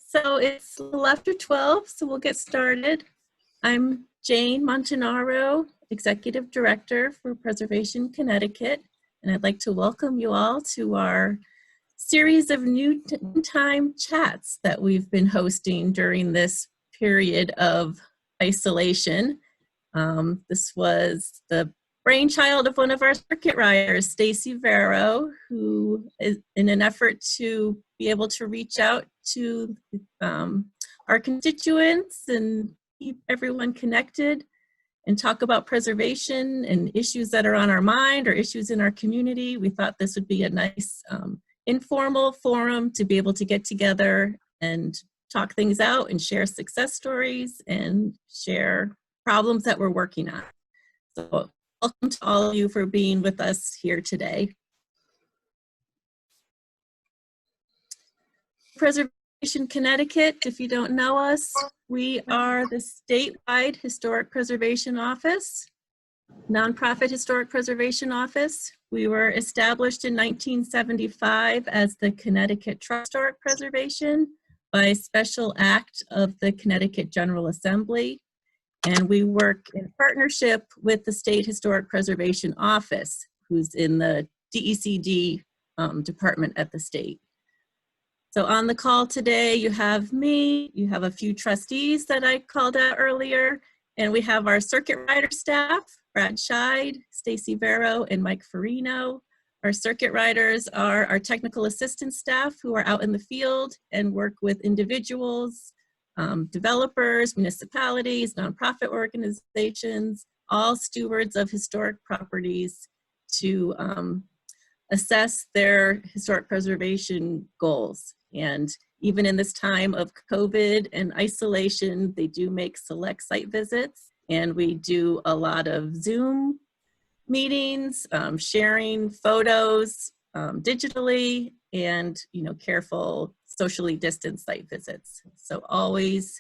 So it's a little after 12, so we'll get started. I'm Jane Montanaro, Executive Director for Preservation Connecticut, and I'd like to welcome you all to our series of noontime chats that we've been hosting during this period of isolation. This was the brainchild of one of our circuit riders, Stacy Vero, who is in an effort to be able to reach out to our constituents and keep everyone connected and talk about preservation and issues that are on our mind or issues in our community. We thought this would be a nice informal forum to be able to get together and talk things out and share success stories and share problems that we're working on. So welcome to all of you for being with us here today. Preservation Connecticut, if you don't know us, we are the statewide historic preservation office, nonprofit historic preservation office. We were established in 1975 as the Connecticut Trust Historic Preservation by special act of the Connecticut General Assembly. And we work in partnership with the State Historic Preservation Office, who's in the DECD department at the state. So on the call today, you have me, you have a few trustees that I called out earlier, and we have our circuit rider staff, Brad Scheid, Stacy Vero, and Mike Farino. Our circuit riders are our technical assistance staff who are out in the field and work with individuals, developers, municipalities, nonprofit organizations, all stewards of historic properties to assess their historic preservation goals. And even in this time of COVID and isolation, they do make select site visits, and we do a lot of Zoom meetings, sharing photos digitally, and careful socially distanced site visits. So always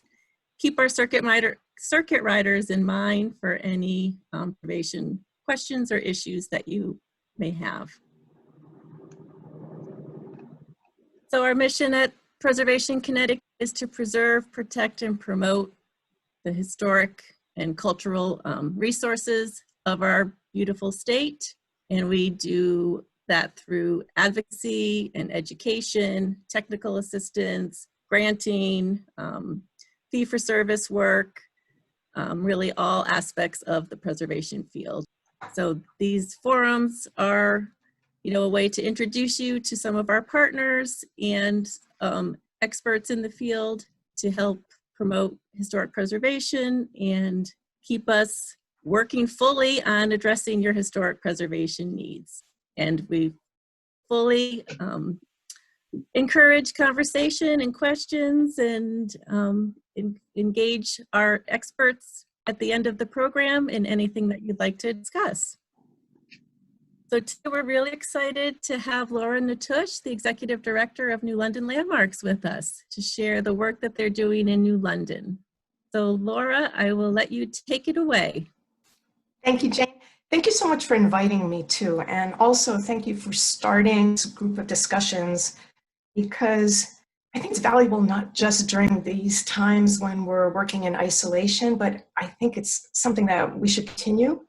keep our circuit riders in mind for any preservation questions or issues that you may have. So our mission at Preservation Connecticut is to preserve, protect, and promote the historic and cultural resources of our beautiful state. And we do that through advocacy and education, technical assistance, granting, fee-for-service work, really all aspects of the preservation field. So these forums are a way to introduce you to some of our partners and experts in the field to help promote historic preservation and keep us working fully on addressing your historic preservation needs. And we fully encourage conversation and questions and engage our experts at the end of the program in anything that you'd like to discuss. So today we're really excited to have Laura Natusch, the Executive Director of New London Landmarks, with us to share the work that they're doing in New London. So Laura, I will let you take it away. Thank you, Jane. Thank you so much for inviting me too. And also thank you for starting this group of discussions, because I think it's valuable not just during these times when we're working in isolation, but I think it's something that we should continue.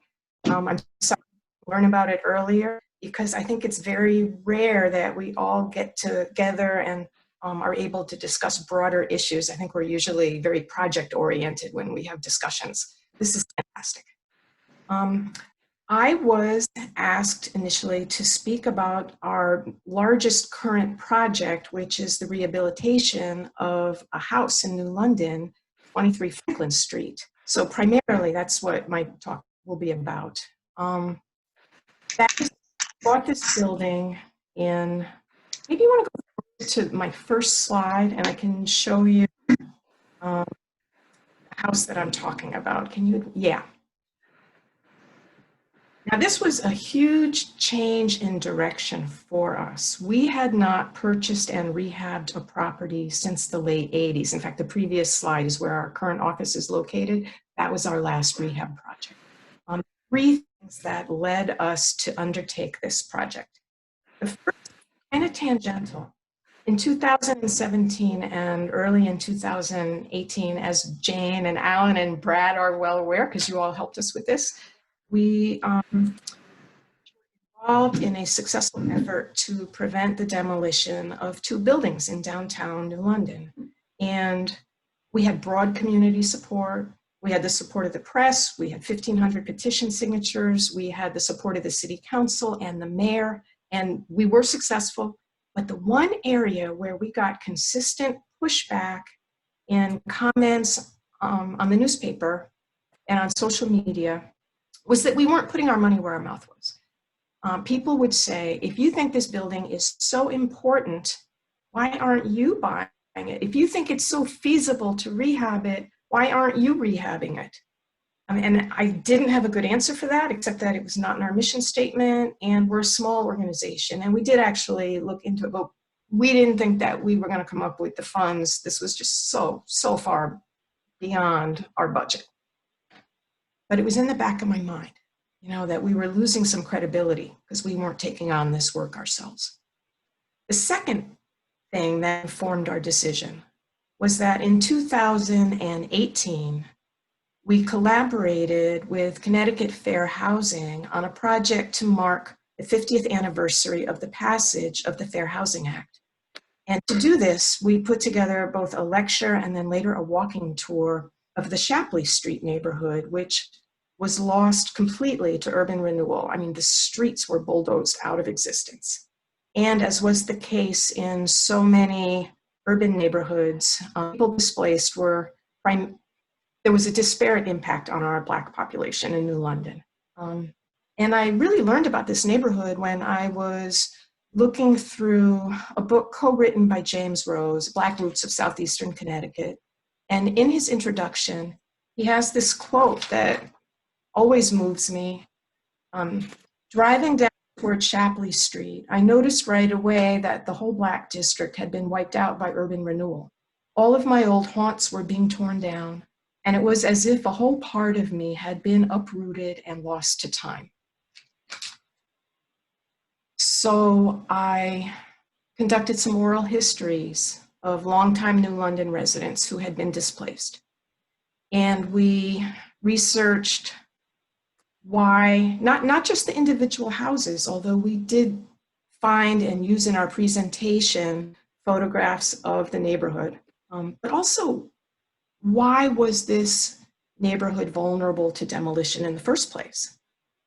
I'm sorry to learn about it earlier, because I think it's very rare that we all get together and are able to discuss broader issues. I think we're usually very project oriented when we have discussions. This is fantastic. I was asked initially to speak about our largest current project, which is the rehabilitation of a house in New London, 23 Franklin Street. So primarily that's what my talk will be about. I bought this building in, maybe you want to go to my first slide and I can show you the house that I'm talking about. Can you, yeah. Now, this was a huge change in direction for us. We had not purchased and rehabbed a property since the late 80s. In fact, the previous slide is where our current office is located. That was our last rehab project. Three things that led us to undertake this project. The first, kind of tangential, in 2017 and early in 2018, as Jane and Alan and Brad are well aware, because you all helped us with this, we involved in a successful effort to prevent the demolition of 2 buildings in downtown New London. And we had broad community support. We had the support of the press. We had 1,500 petition signatures. We had the support of the city council and the mayor, and we were successful. But the one area where we got consistent pushback and comments on the newspaper and on social media was that we weren't putting our money where our mouth was. People would say, if you think this building is so important, why aren't you buying it? If you think it's so feasible to rehab it, why aren't you rehabbing it? And I didn't have a good answer for that, except that it was not in our mission statement, and we're a small organization. And we did actually look into it, but we didn't think that we were going to come up with the funds. This was just so far beyond our budget. But it was in the back of my mind, you know, that we were losing some credibility because we weren't taking on this work ourselves. The second thing that informed our decision was that in 2018, we collaborated with Connecticut Fair Housing on a project to mark the 50th anniversary of the passage of the Fair Housing Act. And to do this, we put together both a lecture and then later a walking tour of the Shapley Street neighborhood, which was lost completely to urban renewal. I mean, the streets were bulldozed out of existence. And as was the case in so many urban neighborhoods, people displaced were, there was a disparate impact on our Black population in New London. And I really learned about this neighborhood when I was looking through a book co-written by James Rose, Black Roots of Southeastern Connecticut. And in his introduction, he has this quote that always moves me. Driving down toward Shapley Street, I noticed right away that the whole Black district had been wiped out by urban renewal. All of my old haunts were being torn down, and it was as if a whole part of me had been uprooted and lost to time. So I conducted some oral histories of longtime New London residents who had been displaced. And we researched why, not just the individual houses, although we did find and use in our presentation photographs of the neighborhood, but also why was this neighborhood vulnerable to demolition in the first place?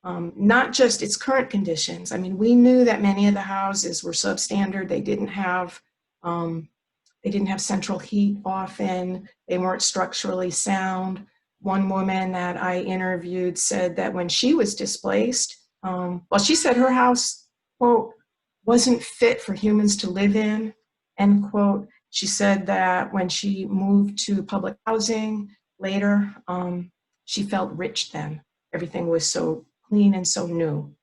Not just its current conditions. I mean, we knew that many of the houses were substandard. They didn't have central heat often. They weren't structurally sound. One woman that I interviewed said that when she was displaced, well, she said her house, quote, wasn't fit for humans to live in, end quote. She said that when she moved to public housing later, she felt rich then. Everything was so clean and so new.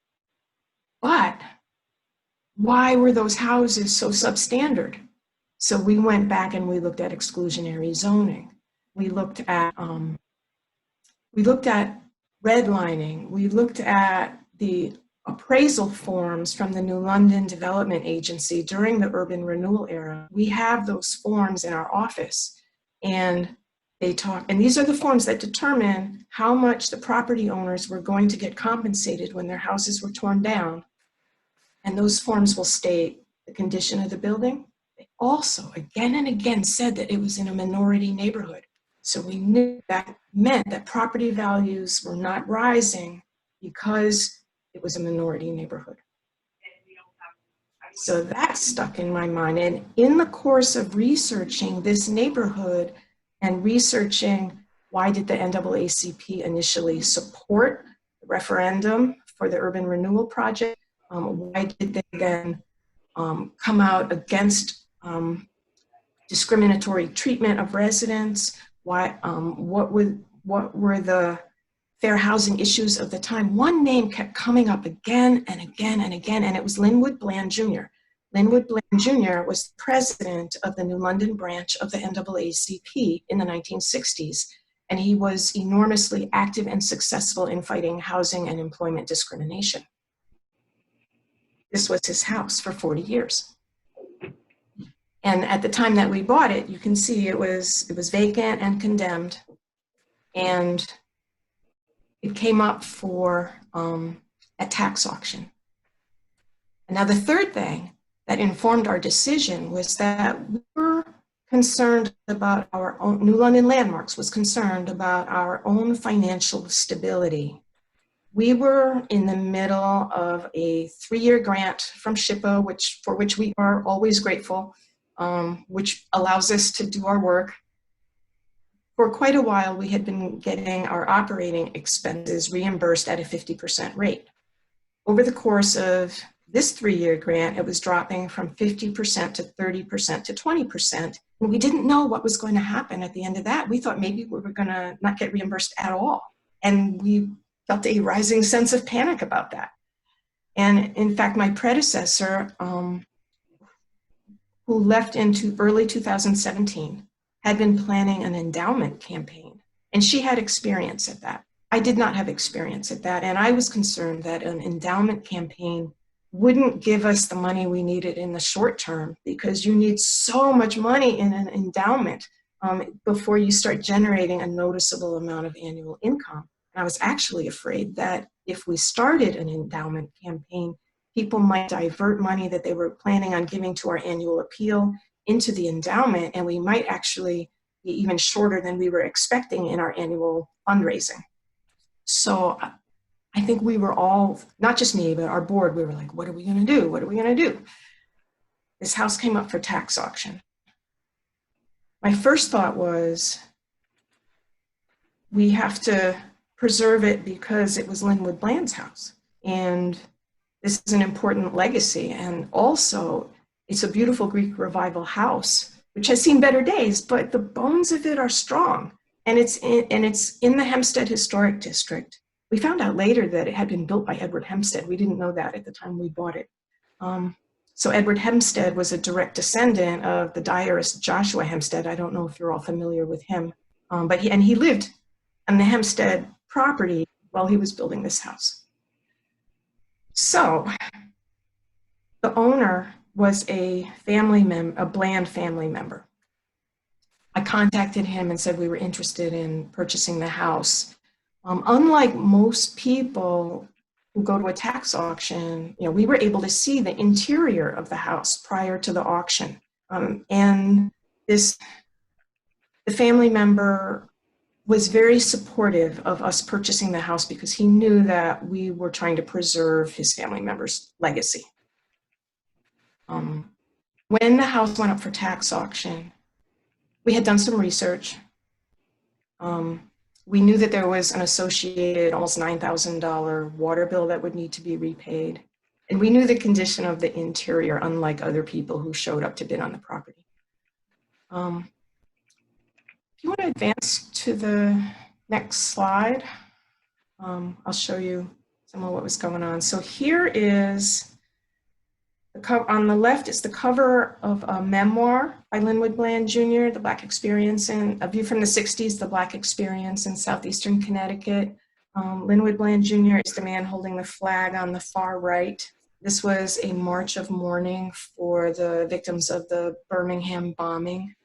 But why were those houses so substandard? So we went back and we looked at exclusionary zoning. We looked at redlining. We looked at the appraisal forms from the New London Development Agency during the urban renewal era. We have those forms in our office, and and these are the forms that determine how much the property owners were going to get compensated when their houses were torn down. And those forms will state the condition of the building. They also, again and again, said that it was in a minority neighborhood. So we knew that meant that property values were not rising because it was a minority neighborhood. So that stuck in my mind. And in the course of researching this neighborhood and researching why did the NAACP initially support the referendum for the urban renewal project, why did they then come out against discriminatory treatment of residents, what were the fair housing issues of the time, one name kept coming up again and again and again, and it was Linwood Bland Jr. Linwood Bland Jr. was president of the New London branch of the NAACP in the 1960s, and he was enormously active and successful in fighting housing and employment discrimination. This was his house for 40 years. And at the time that we bought it, you can see it was vacant and condemned. And it came up for a tax auction. And now the third thing that informed our decision was that we were concerned about our own, New London Landmarks was concerned about our own financial stability. We were in the middle of a 3-year grant from SHPA, for which we are always grateful, which allows us to do our work. For quite a while, we had been getting our operating expenses reimbursed at a 50% rate. Over the course of this 3-year grant, it was dropping from 50% to 30% to 20%. And we didn't know what was going to happen at the end of that. We thought maybe we were going to not get reimbursed at all. And we felt a rising sense of panic about that. And in fact, my predecessor, who left into early 2017, had been planning an endowment campaign, and she had experience at that. I did not have experience at that, and I was concerned that an endowment campaign wouldn't give us the money we needed in the short term, because you need so much money in an endowment before you start generating a noticeable amount of annual income. And I was actually afraid that if we started an endowment campaign, people might divert money that they were planning on giving to our annual appeal into the endowment, and we might actually be even shorter than we were expecting in our annual fundraising. So I think we were all, not just me, but our board, we were like, what are we going to do? What are we going to do? This house came up for tax auction. My first thought was, we have to preserve it because it was Linwood Bland's house. And this is an important legacy. And also, it's a beautiful Greek Revival house, which has seen better days, but the bones of it are strong. And it's in the Hempstead Historic District. We found out later that it had been built by Edward Hempstead. We didn't know that at the time we bought it. So Edward Hempstead was a direct descendant of the diarist Joshua Hempstead. I don't know if you're all familiar with him, but he lived on the Hempstead property while he was building this house. So the owner was a Bland family member. I contacted him and said we were interested in purchasing the house. Unlike most people who go to a tax auction, we were able to see the interior of the house prior to the auction. And the family member was very supportive of us purchasing the house because he knew that we were trying to preserve his family member's legacy. When the house went up for tax auction, we had done some research. We knew that there was an associated almost $9,000 water bill that would need to be repaid. And we knew the condition of the interior, unlike other people who showed up to bid on the property. If you want to advance to the next slide, I'll show you some of what was going on. So here is the cover. On the left is the cover of a memoir by Linwood Bland Jr., The Black Experience, and a view from the 60s, The Black Experience in Southeastern Connecticut. Linwood Bland Jr. is the man holding the flag on the far right. This was a march of mourning for the victims of the Birmingham bombing.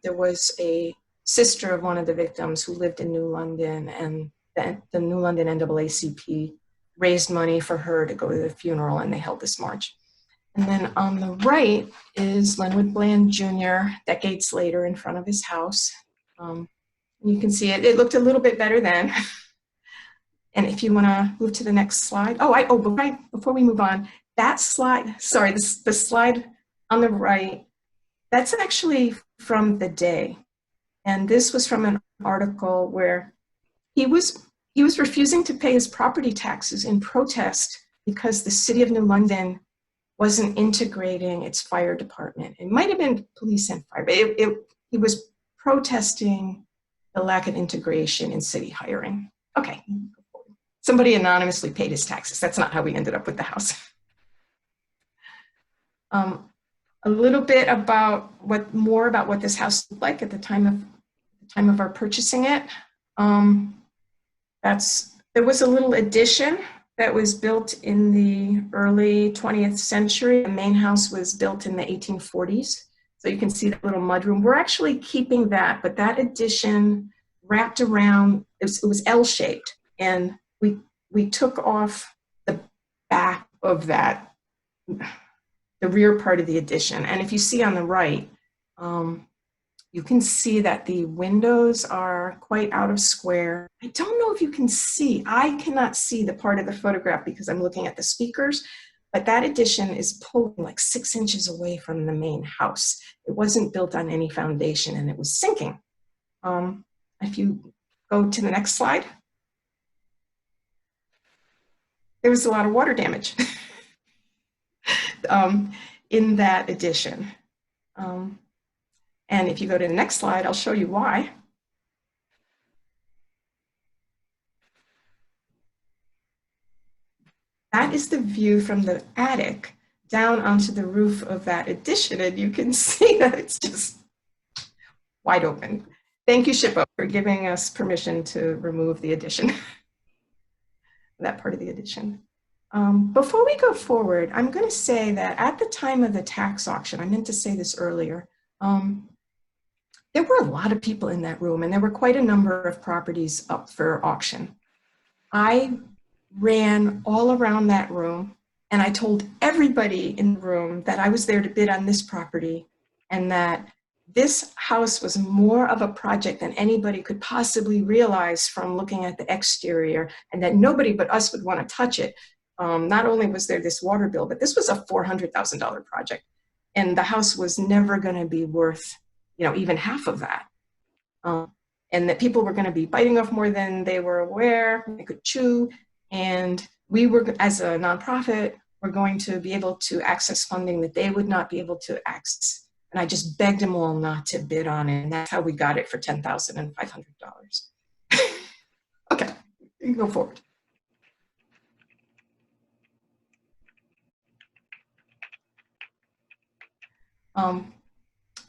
There was a sister of one of the victims who lived in New London, and the New London NAACP raised money for her to go to the funeral, and they held this march. And then on the right is Linwood Bland Jr. decades later in front of his house. You can see it looked a little bit better then. And if you want to move to the next slide. Before we move on, that slide, sorry, the slide on the right, that's actually from the day. And this was from an article where he was refusing to pay his property taxes in protest because the city of New London wasn't integrating its fire department. It might have been police and fire, but he was protesting the lack of integration in city hiring. Okay, somebody anonymously paid his taxes. That's not how we ended up with the house. A little bit more about what this house looked like at the time of our purchasing it. There was a little addition that was built in the early 20th century. The main house was built in the 1840s. So you can see that little mudroom. We're actually keeping that, but that addition wrapped around, it was L-shaped, and we took off the back of that, the rear part of the addition. And if you see on the right, you can see that the windows are quite out of square. I don't know if you can see, I cannot see the part of the photograph because I'm looking at the speakers, but that addition is pulling like 6 inches away from the main house. It wasn't built on any foundation and it was sinking. If you go to the next slide, there was a lot of water damage in that addition. And if you go to the next slide, I'll show you why. That is the view from the attic down onto the roof of that addition. And you can see that it's just wide open. Thank you, SHPO, for giving us permission to remove the addition, that part of the addition. Before we go forward, I'm going to say that at the time of the tax auction, I meant to say this earlier, there were a lot of people in that room and there were quite a number of properties up for auction. I ran all around that room and I told everybody in the room that I was there to bid on this property and that this house was more of a project than anybody could possibly realize from looking at the exterior, and that nobody but us would want to touch it. Not only was there this water bill, but this was a $400,000 project, and the house was never going to be worth, even half of that. And that people were going to be biting off more than they were aware, they could chew, and we were, as a nonprofit, were going to be able to access funding that they would not be able to access. And I just begged them all not to bid on it, and that's how we got it for $10,500. Okay, you can go forward.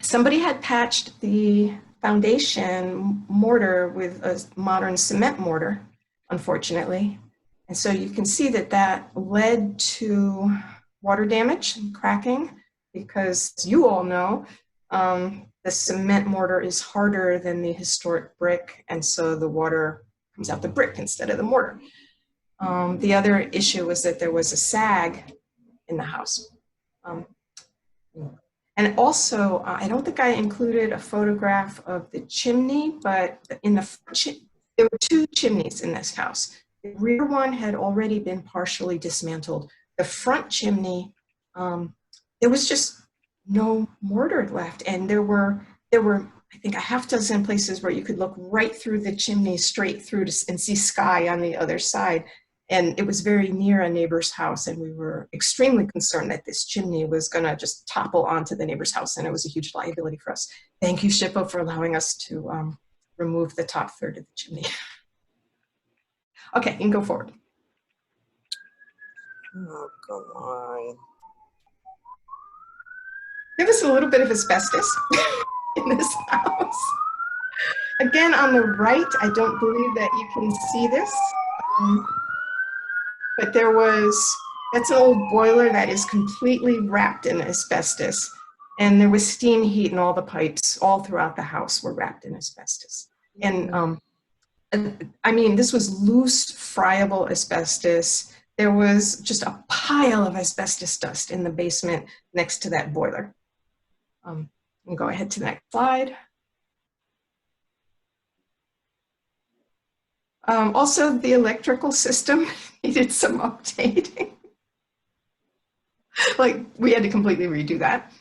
Somebody had patched the foundation mortar with a modern cement mortar, unfortunately. And so you can see that that led to water damage and cracking, because you all know the cement mortar is harder than the historic brick, and so the water comes out the brick instead of the mortar. The other issue was that there was a sag in the house. And also, I don't think I included a photograph of the chimney, but in there were 2 chimneys in this house. The rear one had already been partially dismantled. The front chimney, there was just no mortar left, and there were I think a half dozen places where you could look right through the chimney, straight through and see sky on the other side. And it was very near a neighbor's house, and we were extremely concerned that this chimney was going to just topple onto the neighbor's house, and it was a huge liability for us. Thank you, SHPO, for allowing us to remove the top third of the chimney. Okay, you can go forward. Oh, come on. There was a little bit of asbestos in this house. Again, on the right, I don't believe that you can see this. But that's an old boiler that is completely wrapped in asbestos. And there was steam heat in all the pipes all throughout the house were wrapped in asbestos. And I mean, this was loose, friable asbestos. There was just a pile of asbestos dust in the basement next to that boiler. We'll go ahead to the next slide. Also, the electrical system needed some updating. Like, we had to completely redo that,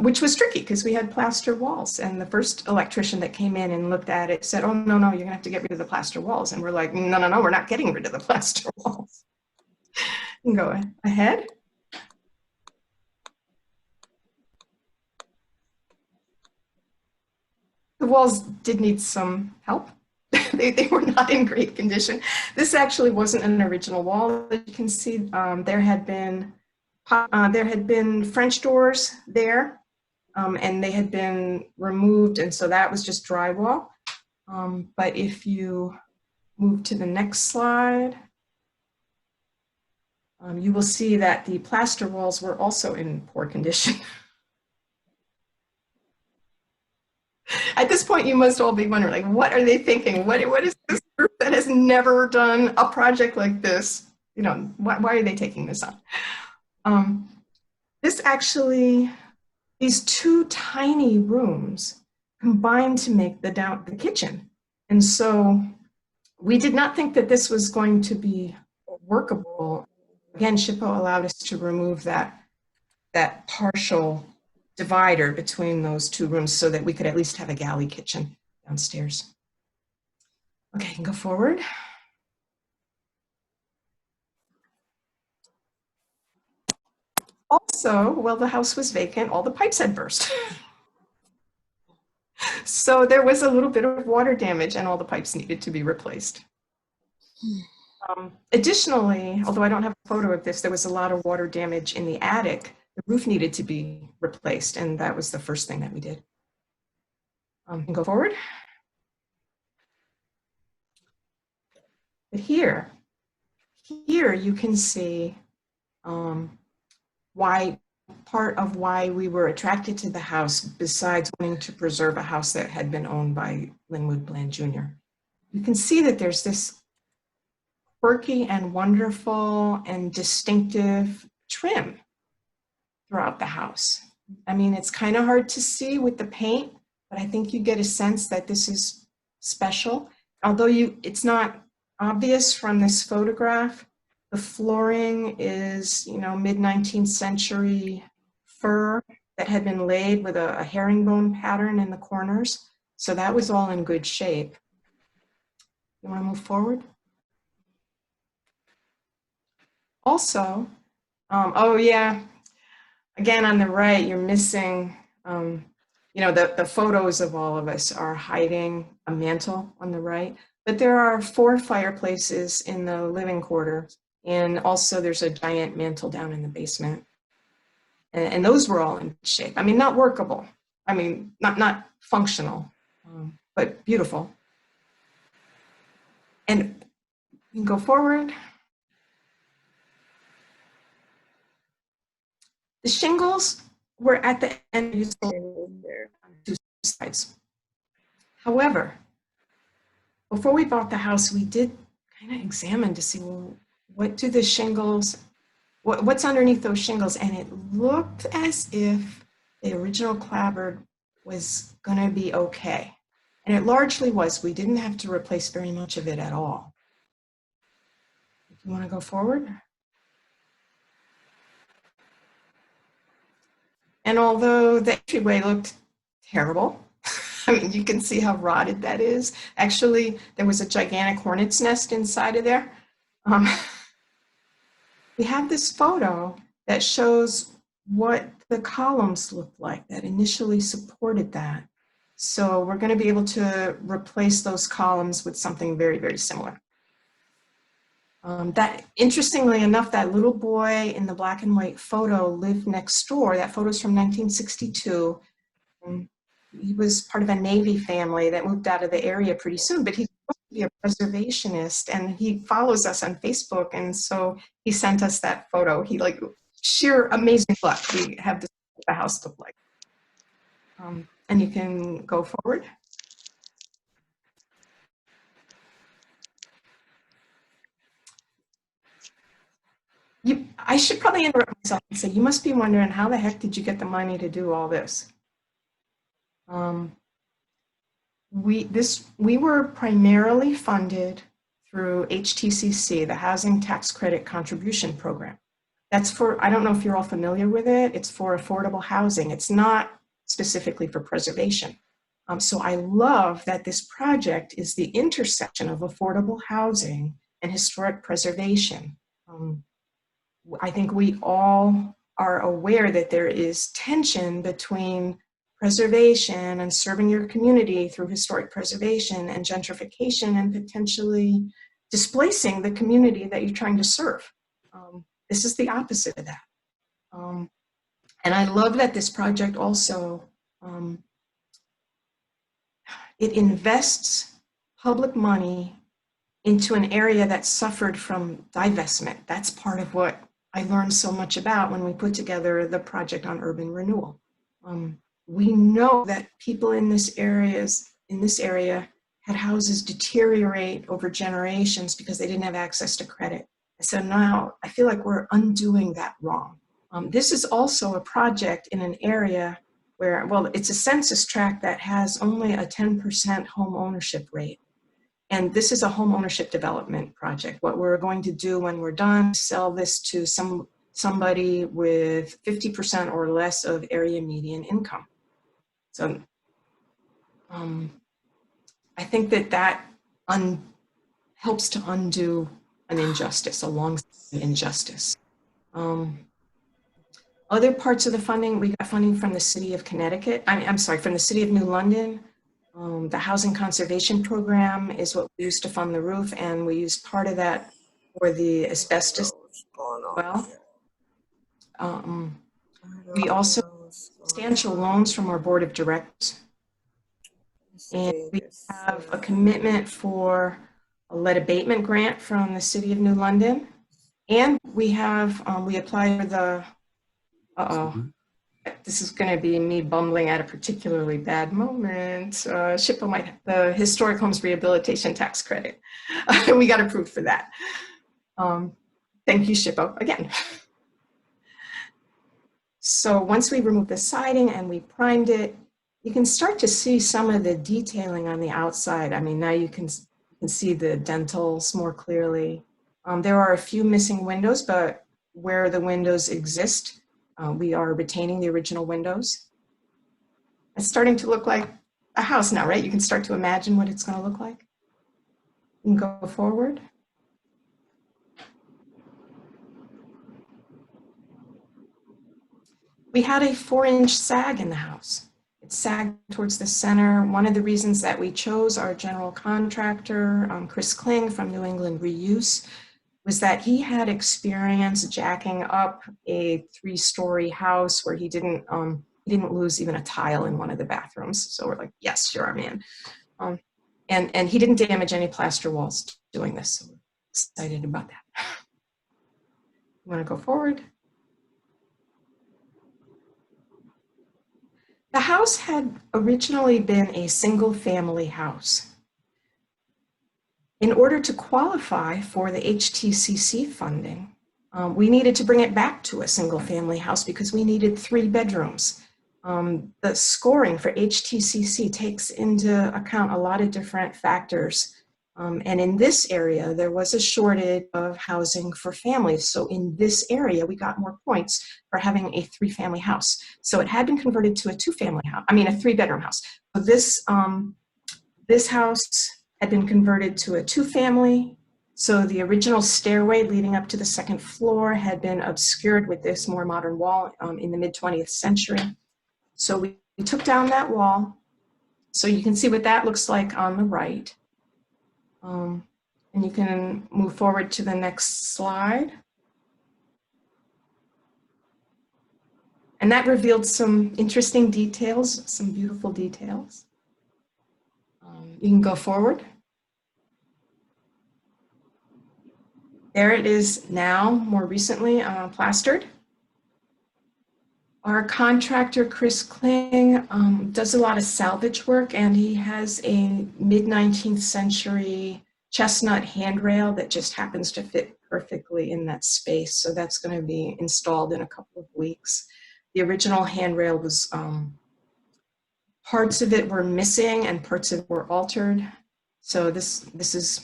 which was tricky because we had plaster walls. And the first electrician that came in and looked at it said, oh, no, you're gonna have to get rid of the plaster walls. And we're like, no, we're not getting rid of the plaster walls. You can go ahead. The walls did need some help. They were not in great condition. This actually wasn't an original wall. As you can see, there had been French doors there, and they had been removed, and so that was just drywall. But if you move to the next slide, you will see that the plaster walls were also in poor condition. At this point, you must all be wondering, like, what are they thinking? What is this group that has never done a project like this? You know, why are they taking this on? This actually, these two tiny rooms combined to make the kitchen. And so we did not think that this was going to be workable. Again, SHPO allowed us to remove that partial divider between those two rooms so that we could at least have a galley kitchen downstairs. Okay, you can go forward. Also, while the house was vacant, all the pipes had burst. So there was a little bit of water damage and all the pipes needed to be replaced. Additionally, although I don't have a photo of this, there was a lot of water damage in the attic. The roof needed to be replaced, and that was the first thing that we did. And go forward. But here you can see part of why we were attracted to the house, besides wanting to preserve a house that had been owned by Linwood Bland Jr. You can see that there's this quirky and wonderful and distinctive trim throughout the house. I mean, it's kind of hard to see with the paint, but I think you get a sense that this is special. Although it's not obvious from this photograph, the flooring is, you know, mid-19th century fir that had been laid with a herringbone pattern in the corners. So that was all in good shape. You want to move forward? Also, oh yeah, again on the right, you're missing, you know, the photos of all of us are hiding a mantle on the right, but there are 4 fireplaces in the living quarters, and also there's a giant mantle down in the basement. And those were all in good shape. I mean, not workable. I mean, not functional, but beautiful. And you can go forward. The shingles were at the end useful on 2 sides. However, before we bought the house, we did kind of examine to see, well, what do the shingles, what's underneath those shingles? And it looked as if the original clapboard was going to be okay. And it largely was. We didn't have to replace very much of it at all. If you want to go forward. And although the entryway looked terrible, I mean, you can see how rotted that is. Actually, there was a gigantic hornet's nest inside of there. We have this photo that shows what the columns looked like that initially supported that. So we're going to be able to replace those columns with something very, very similar. That, interestingly enough, that little boy in the black and white photo lived next door. That photo's from 1962. He was part of a Navy family that moved out of the area pretty soon, but he's supposed to be a preservationist, and he follows us on Facebook, and so he sent us that photo. He, like, sheer amazing luck. We have this what the house look like. And you can go forward. I should probably interrupt myself and say, you must be wondering, how the heck did you get the money to do all this? We were primarily funded through HTCC, the Housing Tax Credit Contribution Program. That's for, I don't know if you're all familiar with it, it's for affordable housing. It's not specifically for preservation. So I love that this project is the intersection of affordable housing and historic preservation. I think we all are aware that there is tension between preservation and serving your community through historic preservation and gentrification and potentially displacing the community that you're trying to serve. This is the opposite of that. And I love that this project also, it invests public money into an area that suffered from divestment. That's part of what I learned so much about when we put together the project on urban renewal. we know that people in this area had houses deteriorate over generations because they didn't have access to credit. So now I feel like we're undoing that wrong. This is also a project in an area where, well, it's a census tract that has only a 10% home ownership rate. And this is a home ownership development project. What we're going to do when we're done, sell this to somebody with 50% or less of area median income. So I think that helps to undo an injustice, a long-standing injustice. Other parts of the funding, we got funding from the city of Connecticut. I'm sorry, from the city of New London. The housing conservation program is what we used to fund the roof, and we used part of that for the asbestos as well. We also have substantial loans from our board of directors. And we have a commitment for a lead abatement grant from the city of New London. And we have, we applied for the, this is going to be me bumbling at a particularly bad moment. SHPO the Historic Homes Rehabilitation Tax Credit. We got approved for that. Thank you, SHPO, again. So once we removed the siding and we primed it, you can start to see some of the detailing on the outside. I mean, now you can see the dentals more clearly. There are a few missing windows, but where the windows exist, we are retaining the original windows. It's starting to look like a house now, right? You can start to imagine what it's going to look like. You can go forward. We had a 4-inch sag in the house. It sagged towards the center. One of the reasons that we chose our general contractor, Chris Kling from New England Reuse, was that he had experience jacking up a 3-story house where he didn't lose even a tile in one of the bathrooms. So we're like, yes, you're our man. And he didn't damage any plaster walls doing this. So we're excited about that. You want to go forward? The house had originally been a single-family house. In order to qualify for the HTCC funding, we needed to bring it back to a single-family house because we needed 3 bedrooms. The scoring for HTCC takes into account a lot of different factors. And in this area, there was a shortage of housing for families. So in this area, we got more points for having a 3-family house. So it had been converted to a 2-family house, I mean, a 3-bedroom house. So this house had been converted to a 2-family. So the original stairway leading up to the 2nd floor had been obscured with this more modern wall in the mid-20th century. So we took down that wall. So you can see what that looks like on the right. And you can move forward to the next slide. And that revealed some interesting details, some beautiful details. You can go forward. There it is now, more recently plastered. Our contractor, Chris Kling, does a lot of salvage work, and he has a mid-19th century chestnut handrail that just happens to fit perfectly in that space. So that's going to be installed in a couple of weeks. The original handrail was, parts of it were missing and parts of it were altered. So this is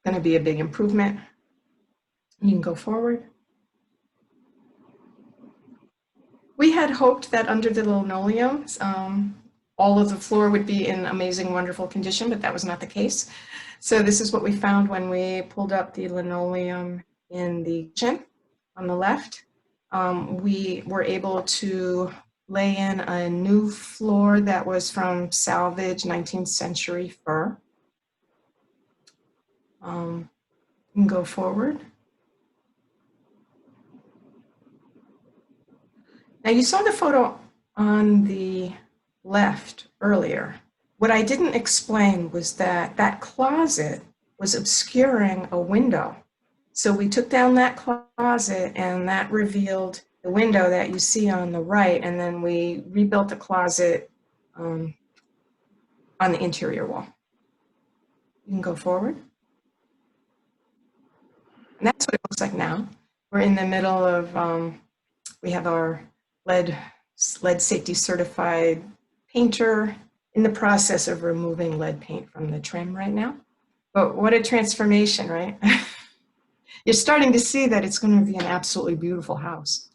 going to be a big improvement. You can go forward. We had hoped that under the linoleum, all of the floor would be in amazing, wonderful condition, but that was not the case. So this is what we found when we pulled up the linoleum in the kitchen on the left. We were able to lay in a new floor that was from salvage 19th century fir. You can go forward. Now you saw the photo on the left earlier. What I didn't explain was that that closet was obscuring a window. So we took down that closet and that revealed the window that you see on the right, and then we rebuilt the closet on the interior wall. You can go forward. And that's what it looks like now. We're in the middle of, we have our lead safety certified painter in the process of removing lead paint from the trim right now. But what a transformation, right? You're starting to see that it's going to be an absolutely beautiful house.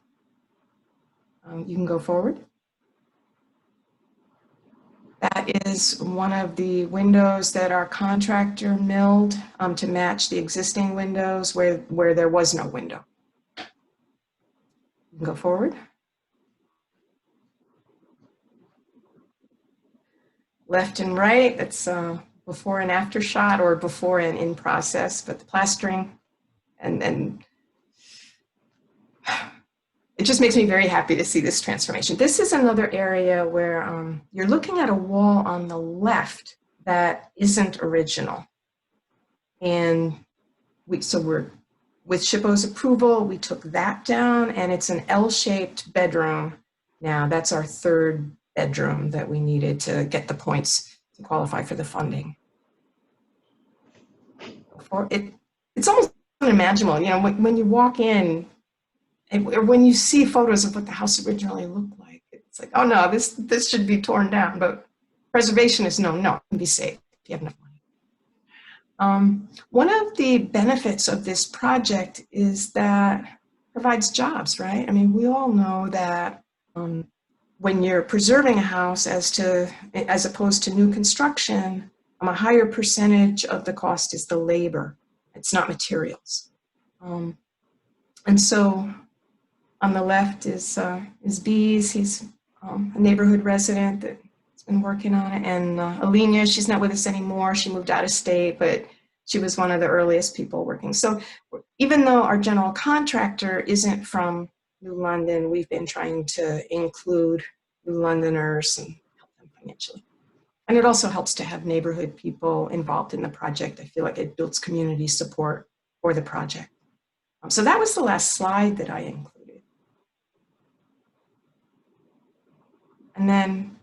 You can go forward. That is one of the windows that our contractor milled to match the existing windows where there was no window. You can go forward. Left and right, that's before and after shot, or before and in process, but the plastering and it just makes me very happy to see this transformation. This is another area where you're looking at a wall on the left that isn't original. And so we're, with SHPO's approval, we took that down, and it's an L-shaped bedroom. Now that's our third bedroom that we needed to get the points to qualify for the funding. It's almost unimaginable, you know, when you walk in, or when you see photos of what the house originally looked like, it's like, oh no, this should be torn down. But preservation is no, it can be saved if you have enough money. One of the benefits of this project is that it provides jobs, right? I mean, we all know that when you're preserving a house as opposed to new construction, a higher percentage of the cost is the labor. It's not materials. And so on the left is Bees. He's a neighborhood resident that's been working on it. And Alenia, she's not with us anymore. She moved out of state, but she was one of the earliest people working. So even though our general contractor isn't from New London, we've been trying to include New Londoners and help them financially. And it also helps to have neighborhood people involved in the project. I feel like it builds community support for the project. So that was the last slide that I included. And then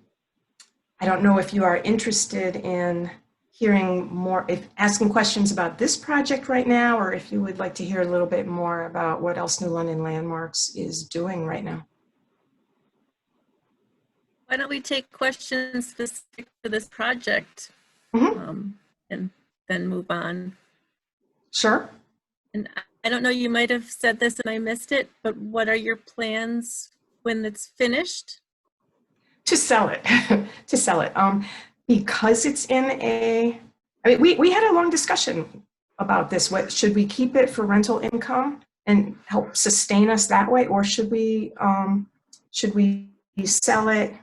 I don't know if you are interested in hearing more, asking questions about this project right now, or if you would like to hear a little bit more about what else New London Landmarks is doing right now. Why don't we take questions specific to this project and then move on? Sure. And I don't know, you might have said this and I missed it, but what are your plans when it's finished? To sell it, to sell it. Because it's in I mean, we had a long discussion about this. What, should we keep it for rental income and help sustain us that way? Or should we sell it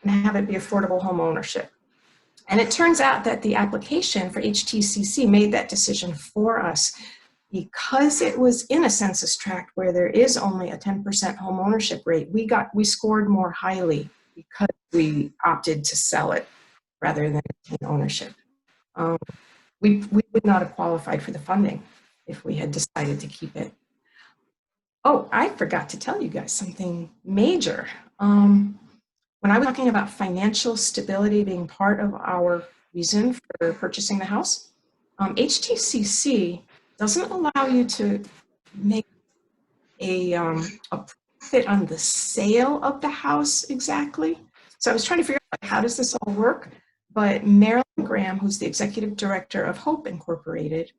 and have it be affordable home ownership? And it turns out that the application for HTCC made that decision for us because it was in a census tract where there is only a 10% home ownership rate. We scored more highly because we opted to sell it rather than retain ownership. We would not have qualified for the funding if we had decided to keep it. Oh, I forgot to tell you guys something major. When I was talking about financial stability being part of our reason for purchasing the house, HTCC doesn't allow you to make a profit on the sale of the house exactly. So I was trying to figure out, how does this all work? But Marilyn Graham, who's the executive director of Hope Incorporated,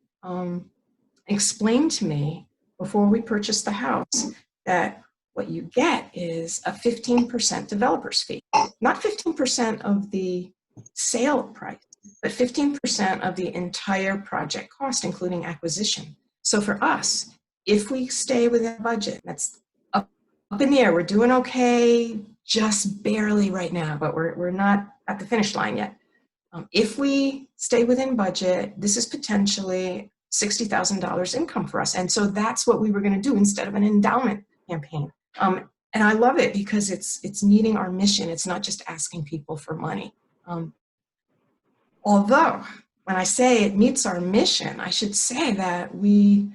explained to me before we purchased the house that what you get is a 15% developer's fee. Not 15% of the sale price, but 15% of the entire project cost, including acquisition. So for us, if we stay within budget, that's up in the air. We're doing okay, just barely right now, but we're not at the finish line yet. If we stay within budget, this is potentially $60,000 income for us. And so that's what we were going to do instead of an endowment campaign. And I love it because it's meeting our mission. It's not just asking people for money. Although, when I say it meets our mission, I should say that we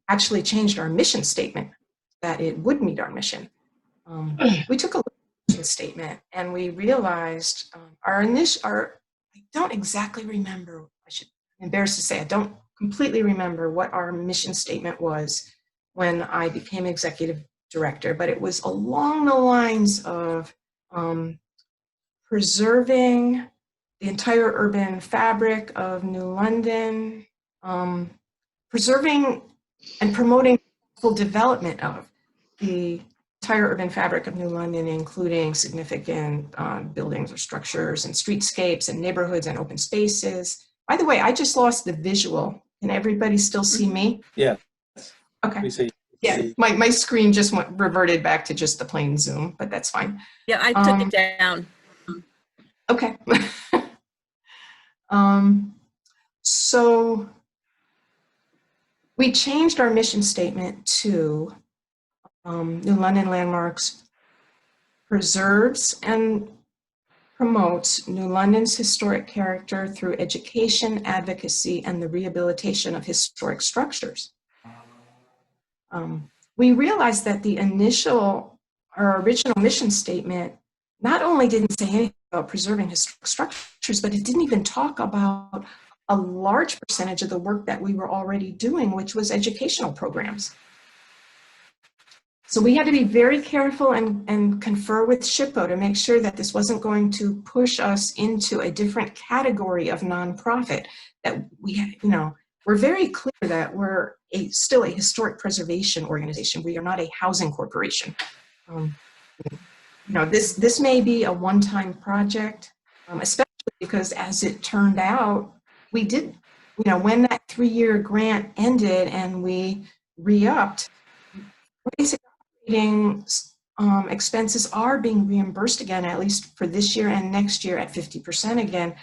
actually changed our mission statement, that it would meet our mission. We took a look at the mission statement and we realized I don't exactly remember, I'm embarrassed to say, I don't completely remember what our mission statement was when I became executive director, but it was along the lines of preserving the entire urban fabric of New London, preserving and promoting full development of the entire urban fabric of New London, including significant buildings or structures and streetscapes and neighborhoods and open spaces. By the way, I just lost the visual. Can everybody still see me? Yeah. Okay. We see. Yeah, my screen just reverted back to just the plain Zoom, but that's fine. Yeah, I took it down. Okay. So we changed our mission statement to New London Landmarks preserves and promotes New London's historic character through education, advocacy, and the rehabilitation of historic structures. We realized that our original mission statement not only didn't say anything about preserving historic structures, but it didn't even talk about a large percentage of the work that we were already doing, which was educational programs. So we had to be very careful and confer with SHPO to make sure that this wasn't going to push us into a different category of nonprofit. That we're very clear that we're still a historic preservation organization. We are not a housing corporation. This may be a one-time project, especially because as it turned out, we did, when that 3-year grant ended and we re-upped, basic operating expenses are being reimbursed again, at least for this year and next year at 50% again.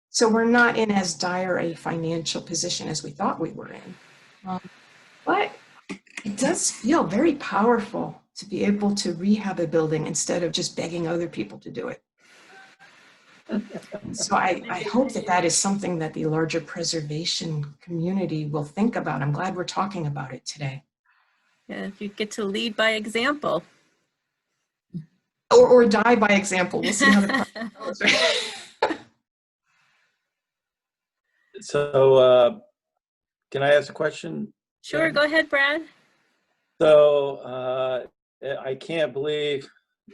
So we're not in as dire a financial position as we thought we were in. But it does feel very powerful to be able to rehab a building instead of just begging other people to do it. So I hope that is something that the larger preservation community will think about. I'm glad we're talking about it today. Yeah, if you get to lead by example. Or die by example. We'll see how the process goes. Right? So can I ask a question? Sure, go ahead, Brad. So I can't believe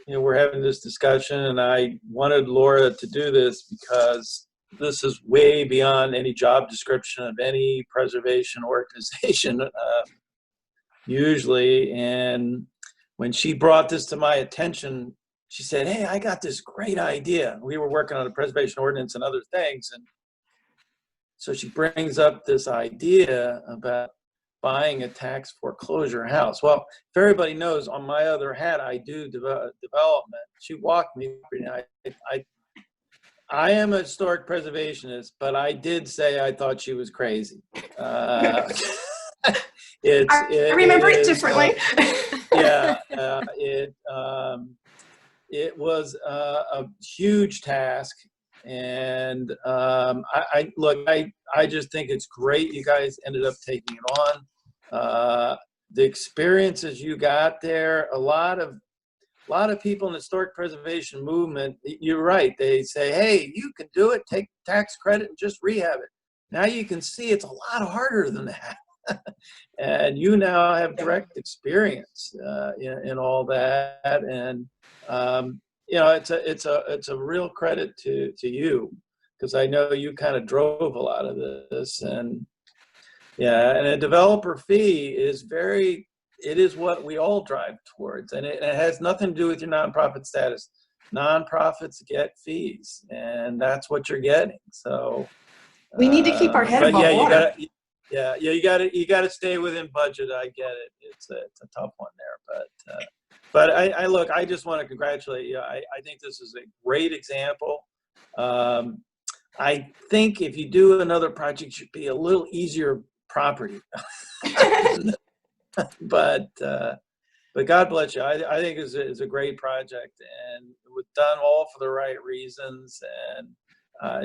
we're having this discussion, and I wanted Laura to do this because this is way beyond any job description of any preservation organization usually. And when she brought this to my attention, she said, "Hey, I got this great idea." We were working on a preservation ordinance and other things, and so she brings up this idea about buying a tax foreclosure house. Well, if everybody knows, on my other hat, I do development. She walked me through. I am a historic preservationist, but I did say I thought she was crazy. I remember it differently. It was a huge task. And I just think it's great you guys ended up taking it on. The experiences you got there, a lot of people in the historic preservation movement, you're right, they say, hey, you can do it, take tax credit and just rehab it. Now you can see it's a lot harder than that. And you now have direct experience in all that. And it's a real credit to you, because I know you kind of drove a lot of this. And and a developer fee is it is what we all drive towards, and it has nothing to do with your nonprofit status. Nonprofits get fees, and that's what you're getting. So we need to keep our head above water. You got to stay within budget. I get it. It's a tough one there, but I just want to congratulate you. I think this is a great example. I think if you do another project, it should be a little easier property. But God bless you. I think it's a great project, and it was done all for the right reasons, and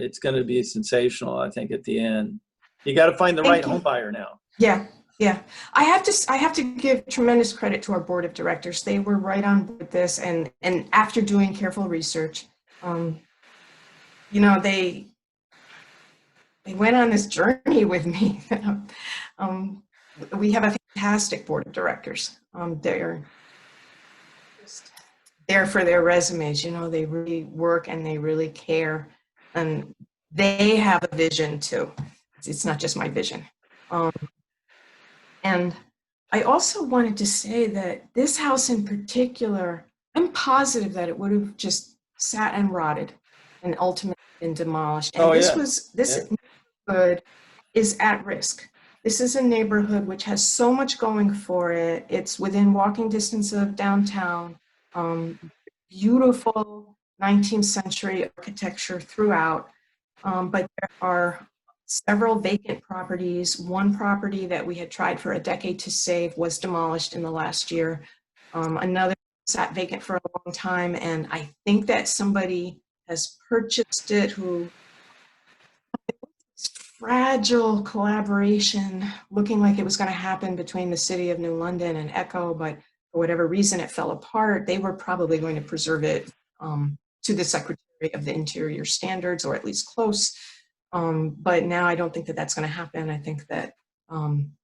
it's going to be sensational, I think, at the end. You got to find the right home buyer now. Yeah, Yeah, I have to give tremendous credit to our board of directors. They were right on board with this, and after doing careful research, you know, they went on this journey with me. um, we have a fantastic board of directors. They're just there for their resumes. You know, they really work and they really care, and they have a vision too. It's not just my vision. And I also wanted to say that this house in particular, I'm positive that it would have just sat and rotted and ultimately been demolished. And Oh, this yeah. neighborhood is at risk. This is a neighborhood which has so much going for it. It's within walking distance of downtown. Beautiful 19th century architecture throughout. But there are several vacant properties. One property that we had tried for a decade to save was demolished in the last year. Another sat vacant for a long time, and I think that somebody has purchased it who fragile collaboration looking like it was going to happen between the City of New London and Echo, but for whatever reason it fell apart. They were probably going to preserve it to the Secretary of the Interior standards, or at least close. But now I don't think that that's going to happen. I think that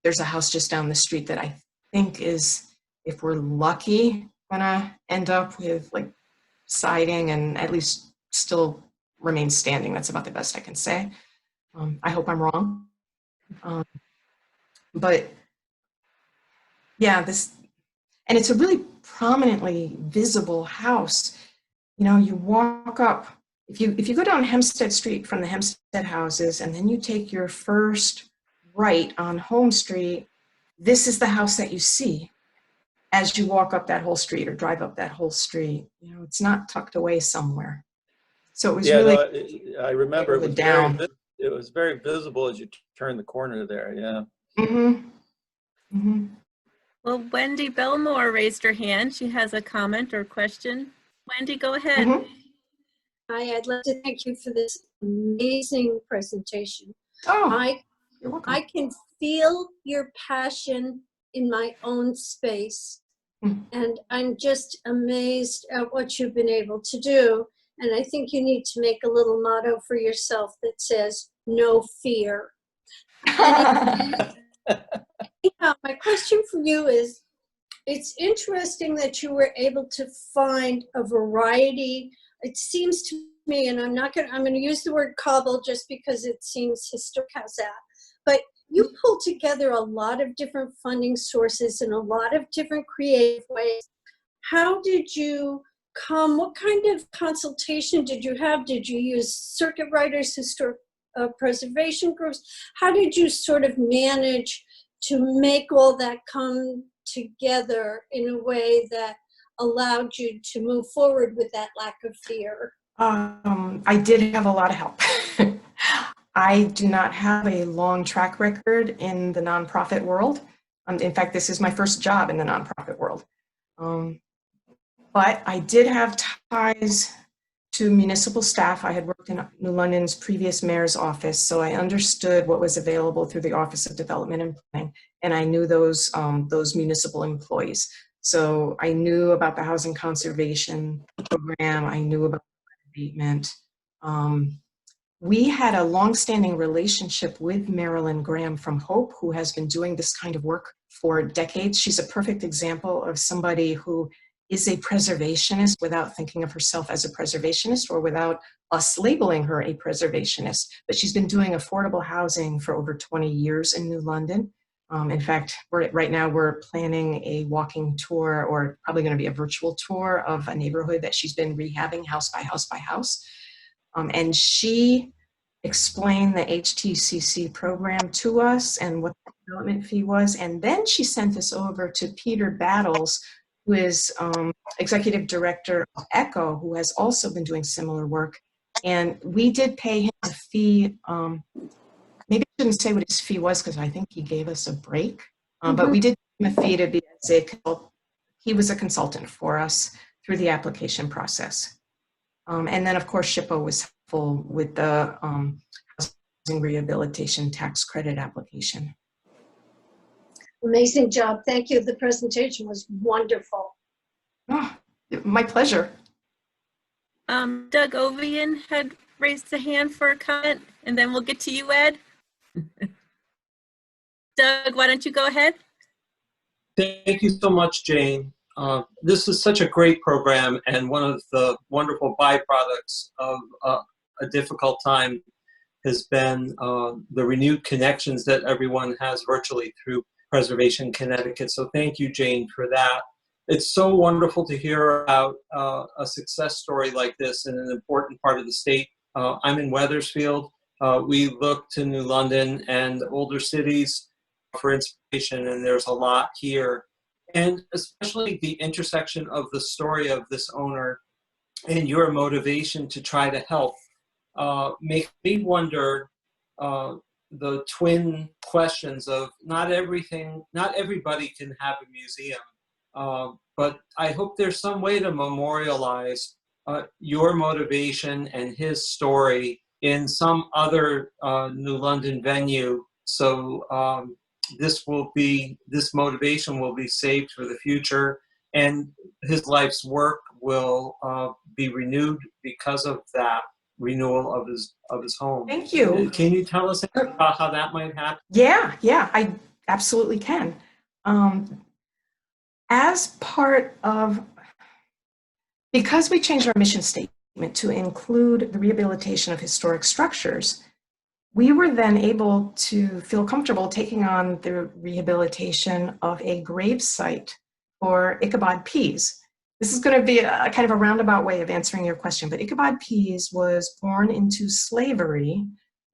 there's a house just down the street that I think is, if we're lucky, gonna end up with like siding and at least still remain standing. That's about the best I can say. I hope I'm wrong. But yeah, and it's a really prominently visible house. You know, you walk up, if you go down Hempstead Street from the Hempstead houses, and then you take your first right on Home Street, this is the house that you see as you walk up that whole street or drive up that whole street. You know, it's not tucked away somewhere. So it was really I remember it was very visible as you turn the corner there. Yeah. Mm-hmm. Mm-hmm. Well, Wendy Belmore raised her hand. She has a comment or question. Wendy, go ahead. Mm-hmm. Hi, I'd like to thank you for this amazing presentation. Oh, you're welcome. I can feel your passion in my own space, and I'm just amazed at what you've been able to do. And I think you need to make a little motto for yourself that says, no fear. Yeah, my question for you is, it's interesting that you were able to find a variety. It seems to me, and I'm going to use the word cobble just because it seems historic as that, but you pulled together a lot of different funding sources in a lot of different creative ways. How did you what kind of consultation did you have? Did you use circuit riders, historic preservation groups? How did you sort of manage to make all that come together in a way that allowed you to move forward with that lack of fear? I did have a lot of help. I do not have a long track record in the nonprofit world. In fact, this is my first job in the nonprofit world. But I did have ties to municipal staff. I had worked in New London's previous mayor's office, so I understood what was available through the Office of Development and Planning, and I knew those municipal employees. So I knew about the housing conservation program. I knew about abatement. We had a longstanding relationship with Marilyn Graham from Hope, who has been doing this kind of work for decades. She's a perfect example of somebody who is a preservationist without thinking of herself as a preservationist, or without us labeling her a preservationist. But she's been doing affordable housing for over 20 years in New London. In fact, right now we're planning a walking tour, or probably going to be a virtual tour, of a neighborhood that she's been rehabbing house by house by house. And she explained the HTCC program to us and what the development fee was. And then she sent us over to Peter Battles, who is executive director of Echo, who has also been doing similar work. And we did pay him a fee. Maybe I shouldn't say what his fee was, because I think he gave us a break. But we did pay him a fee to be he was a consultant for us through the application process. And then, of course, SHPO was helpful with the housing rehabilitation tax credit application. Amazing job. Thank you. The presentation was wonderful. Oh, my pleasure. Doug Ovian had raised a hand for a comment, and then we'll get to you, Ed. Doug, why don't you go ahead? Thank you so much, Jane. This is such a great program, and one of the wonderful byproducts of a difficult time has been the renewed connections that everyone has virtually through Preservation Connecticut. So thank you, Jane, for that. It's so wonderful to hear about a success story like this in an important part of the state. I'm in Wethersfield. We look to New London and older cities for inspiration, and there's a lot here. And especially the intersection of the story of this owner and your motivation to try to help make me wonder the twin questions of not everybody can have a museum, but I hope there's some way to memorialize your motivation and his story in some other New London venue. So this motivation will be saved for the future, and his life's work will be renewed because of that renewal of his home. Thank you. Can you tell us about how that might happen? Yeah, I absolutely can. As part of, because we changed our mission statement to include the rehabilitation of historic structures, we were then able to feel comfortable taking on the rehabilitation of a grave site for Ichabod Pease. This is going to be a kind of a roundabout way of answering your question, but Ichabod Pease was born into slavery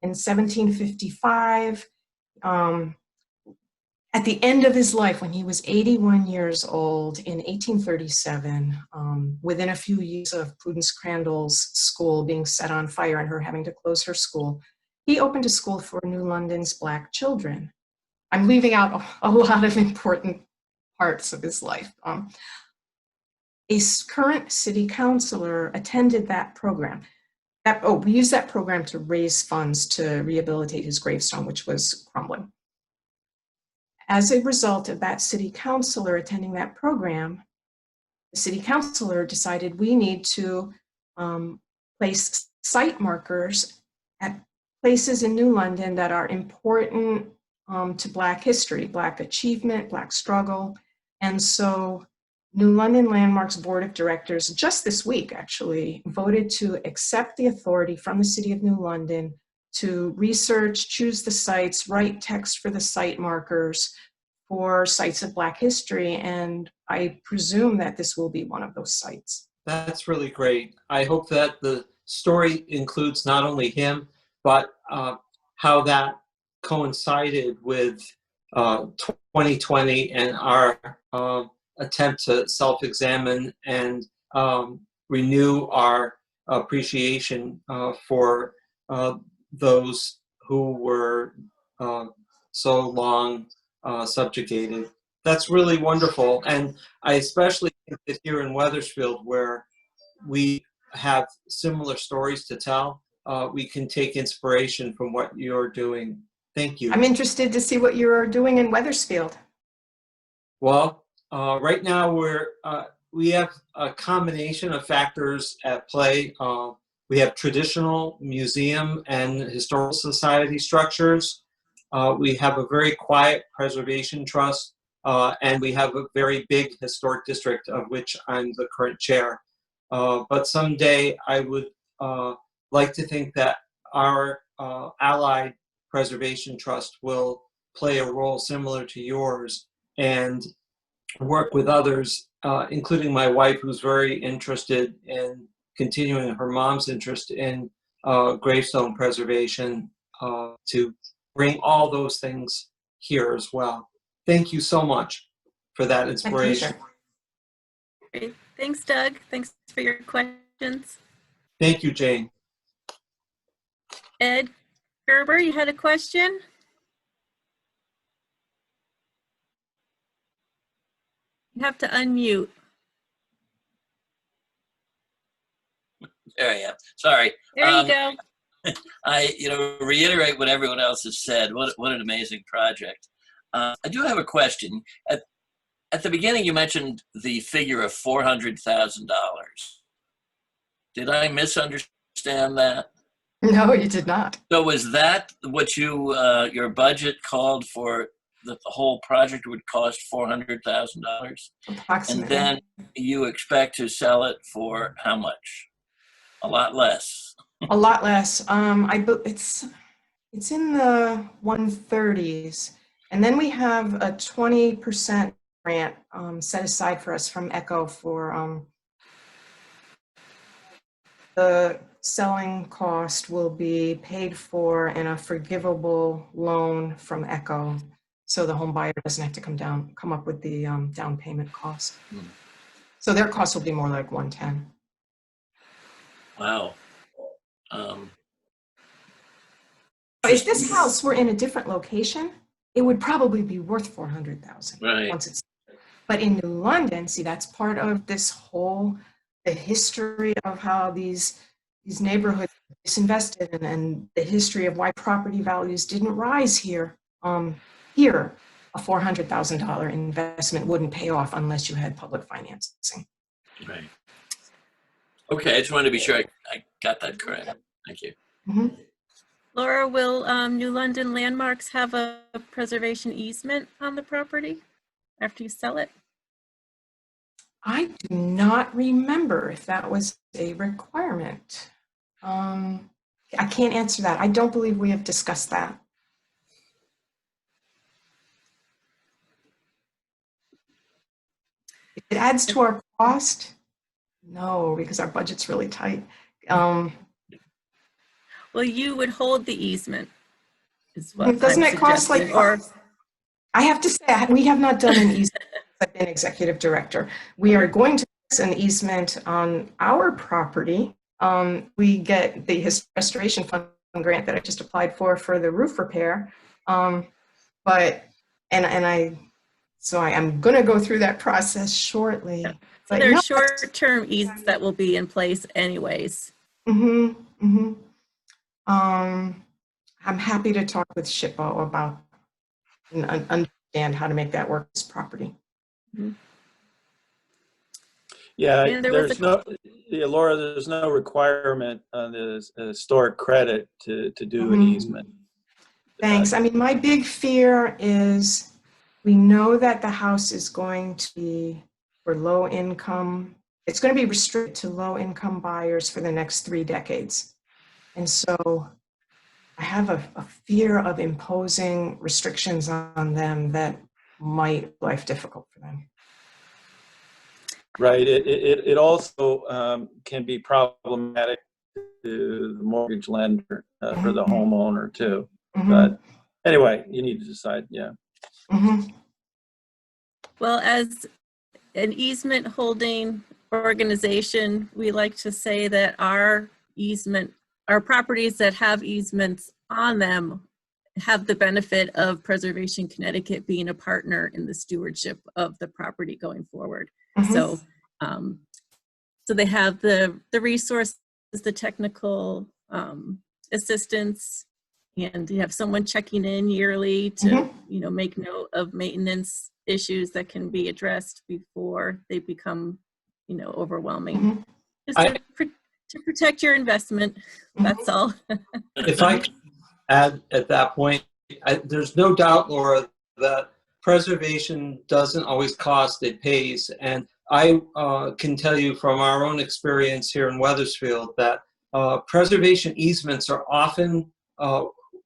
in 1755. At the end of his life, when he was 81 years old in 1837, within a few years of Prudence Crandall's school being set on fire and her having to close her school, he opened a school for New London's Black children. I'm leaving out a lot of important parts of his life. A current city councilor attended that program. We used that program to raise funds to rehabilitate his gravestone, which was crumbling. As a result of that city councilor attending that program, the city councilor decided we need to place site markers at places in New London that are important to Black history, Black achievement, Black struggle. And so New London Landmarks Board of Directors, just this week actually, voted to accept the authority from the City of New London to research, choose the sites, write text for the site markers for sites of Black history. And I presume that this will be one of those sites. That's really great. I hope that the story includes not only him, but how that coincided with 2020 and our attempt to self-examine and renew our appreciation for those who were so long subjugated. That's really wonderful. And I especially think that here in Wethersfield, where we have similar stories to tell, we can take inspiration from what you're doing. Thank you. I'm interested to see what you're doing in Wethersfield. Well, right now we have a combination of factors at play. We have traditional museum and historical society structures. We have a very quiet preservation trust, and we have a very big historic district of which I'm the current chair. But someday I would like to think that our allied preservation trust will play a role similar to yours and work with others, including my wife, who's very interested in continuing her mom's interest in gravestone preservation, to bring all those things here as well. Thank you so much for that inspiration. Great. Thanks, Doug. Thanks for your questions. Thank you, Jane. Ed Gerber, you had a question? You have to unmute. There I am. Sorry. There you go. I reiterate what everyone else has said. What an amazing project. I do have a question. At the beginning, you mentioned the figure of $400,000. Did I misunderstand that? No, you did not. So was that what your budget called for, that the whole project would cost $400,000? And Approximately. then you expect to sell it for how much? A lot less. A lot less. It's in the 130s. And then we have a 20% grant set aside for us from ECHO for the selling cost will be paid for in a forgivable loan from ECHO. So the home buyer doesn't have to come up with the down payment cost. So their cost will be more like 110. Wow. If this house were in a different location, it would probably be worth 400,000. Right. Once it's, but in New London, see, that's part of this whole, the history of how these neighborhoods disinvested and the history of why property values didn't rise here. Here, a $400,000 investment wouldn't pay off unless you had public financing. Right. Okay, I just wanted to be sure I got that correct. Thank you. Mm-hmm. Laura, will New London Landmarks have a preservation easement on the property after you sell it? I do not remember if that was a requirement. I can't answer that. I don't believe we have discussed that. If it adds to our cost, no, because our budget's really tight. Well, you would hold the easement, is what Doesn't I'm it cost like, suggesting, or I have to say, we have not done an easement since I've been executive director. We are going to do an easement on our property. We get the restoration fund grant that I just applied for the roof repair. I'm going to go through that process shortly. so But there are no, short-term easements that will be in place anyways. I'm happy to talk with SHPO about and understand how to make that work as property. Yeah, And there was Laura, there's no requirement on the historic credit to do an easement. Thanks. I mean, my big fear is we know that the house is going to be for low income. It's going to be restricted to low income buyers for the next 3 decades. And so I have a fear of imposing restrictions on them that might make life difficult for them. Right. It also can be problematic to the mortgage lender for the homeowner too. But anyway, you need to decide. Yeah. Well, as an easement holding organization, we like to say that our properties that have easements on them have the benefit of Preservation Connecticut being a partner in the stewardship of the property going forward. So they have the resources, the technical assistance, and you have someone checking in yearly to make note of maintenance issues that can be addressed before they become overwhelming. Just to protect your investment, that's all. If I could add at that point, there's no doubt, Laura, that preservation doesn't always cost, it pays. And I can tell you from our own experience here in Wethersfield that preservation easements are often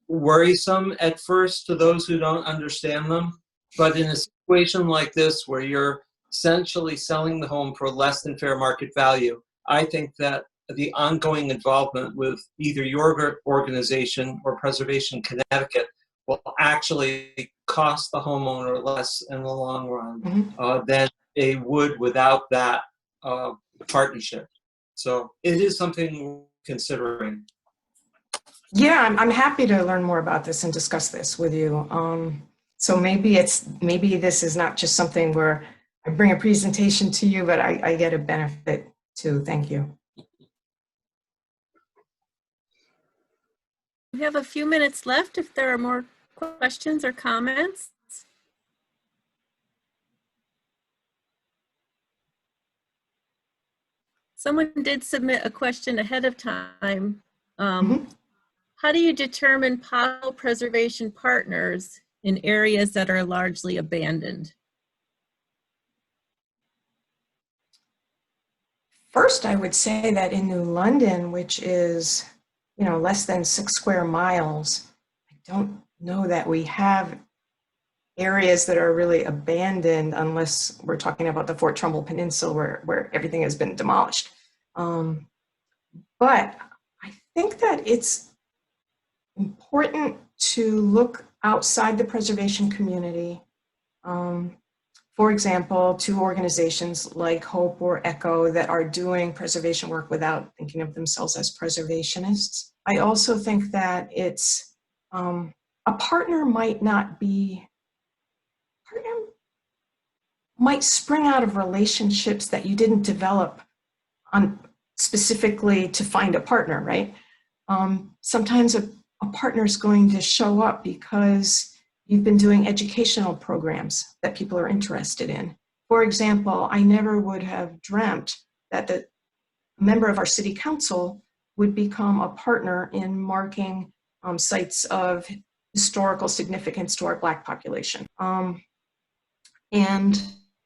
worrisome at first to those who don't understand them. But in a situation like this where you're essentially selling the home for less than fair market value, I think that the ongoing involvement with either your organization or Preservation Connecticut will actually cost the homeowner less in the long run than they would without that partnership. So it is something we're considering. Yeah, I'm happy to learn more about this and discuss this with you. So maybe this is not just something where I bring a presentation to you, but I get a benefit too. Thank you. We have a few minutes left if there are more questions or comments. Someone did submit a question ahead of time. Mhm. How do you determine possible preservation partners in areas that are largely abandoned? First, I would say that in New London, which is, less than 6 square miles, I don't know that we have areas that are really abandoned unless we're talking about the Fort Trumbull Peninsula where everything has been demolished. But I think that it's important to look outside the preservation community. For example, two organizations like Hope or Echo that are doing preservation work without thinking of themselves as preservationists. I also think that it's a partner might spring out of relationships that you didn't develop on specifically to find a partner, right? Sometimes a partner is going to show up because you've been doing educational programs that people are interested in. For example, I never would have dreamt that the member of our city council would become a partner in marking sites of historical significance to our Black population. And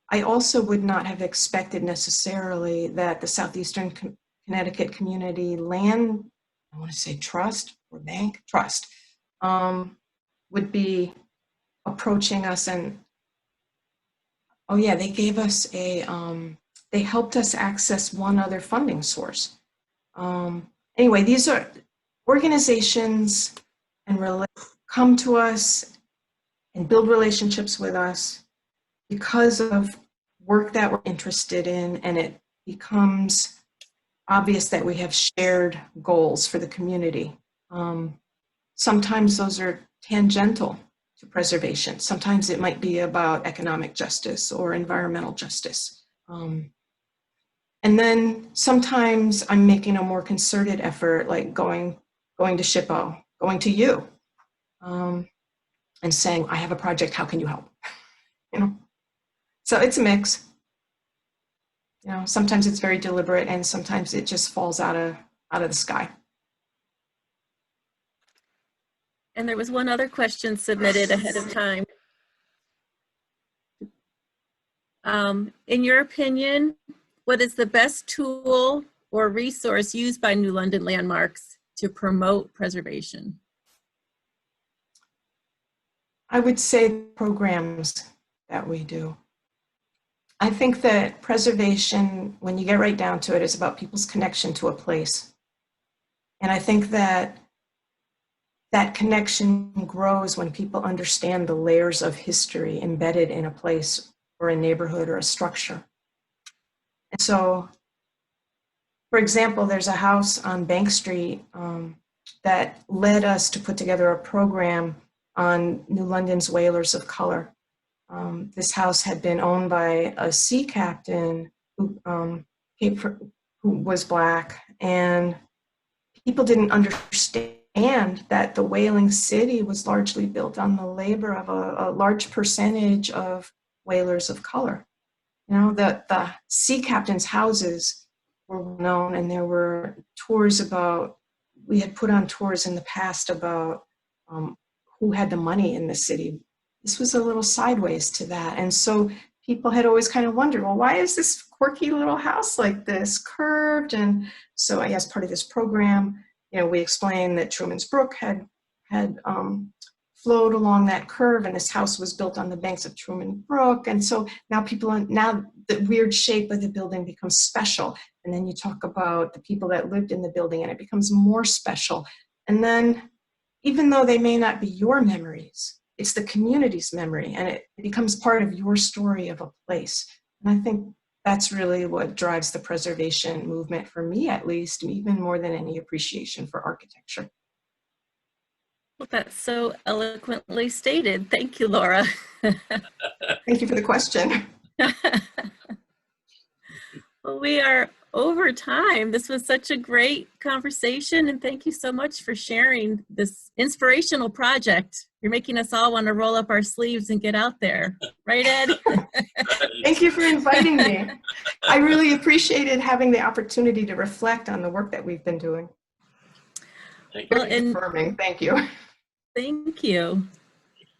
I also would not have expected necessarily that the Southeastern Connecticut Community Land, I want to say trust or bank, trust, would be approaching us and, oh yeah, they gave us they helped us access one other funding source. Anyway, these are organizations and come to us and build relationships with us because of work that we're interested in, and it becomes obvious that we have shared goals for the community. Sometimes those are tangential to preservation. Sometimes it might be about economic justice or environmental justice. And then sometimes I'm making a more concerted effort, like going to SHPO, going to you, and saying, I have a project, how can you help? So it's a mix. Sometimes it's very deliberate and sometimes it just falls out of the sky. And there was one other question submitted ahead of time. In your opinion, what is the best tool or resource used by New London Landmarks to promote preservation? I would say programs that we do. I think that preservation, when you get right down to it, is about people's connection to a place. And I think that that connection grows when people understand the layers of history embedded in a place or a neighborhood or a structure. And so, for example, there's a house on Bank Street that led us to put together a program on New London's Whalers of Color. This house had been owned by a sea captain who was Black, and people didn't understand that the whaling city was largely built on the labor of a large percentage of whalers of color. The sea captains' houses were known, and there were tours we had put on tours in the past about who had the money in the city. This was a little sideways to that. And so people had always kind of wondered, well, why is this quirky little house like this curved? And so as part of this program, we explained that Truman's Brook had flowed along that curve, and this house was built on the banks of Truman Brook. And so now the weird shape of the building becomes special. And then you talk about the people that lived in the building, and it becomes more special. And then, even though they may not be your memories, it's the community's memory, and it becomes part of your story of a place. And I think that's really what drives the preservation movement, for me at least, even more than any appreciation for architecture. Well, that's so eloquently stated. Thank you, Laura. Thank you for the question. Well, we are over time. This was such a great conversation, and thank you so much for sharing this inspirational project. You're making us all want to roll up our sleeves and get out there. Right, Ed? Thank you for inviting me. I really appreciated having the opportunity to reflect on the work that we've been doing. Well, Very and affirming. Thank you. thank you.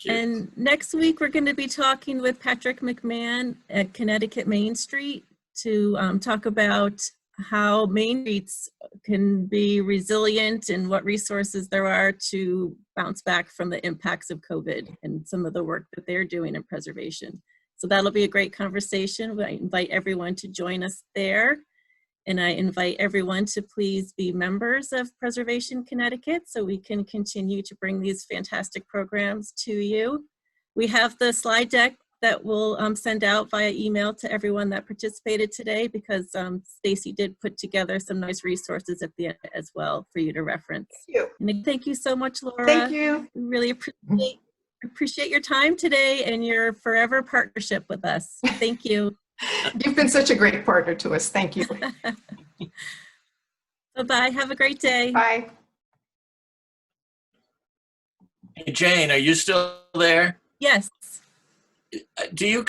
And next week, we're going to be talking with Patrick McMahon at Connecticut Main Street to talk about how Main Streets can be resilient and what resources there are to bounce back from the impacts of COVID and some of the work that they're doing in preservation. So that'll be a great conversation. I invite everyone to join us there. And I invite everyone to please be members of Preservation Connecticut so we can continue to bring these fantastic programs to you. We have the slide deck that we'll send out via email to everyone that participated today, because Stacy did put together some nice resources at the end as well for you to reference. Thank you. And thank you so much, Laura. Thank you. We really appreciate your time today and your forever partnership with us. Thank you. You've been such a great partner to us. Thank you. Bye-bye. Have a great day. Bye. Hey, Jane, are you still there? Yes. Do you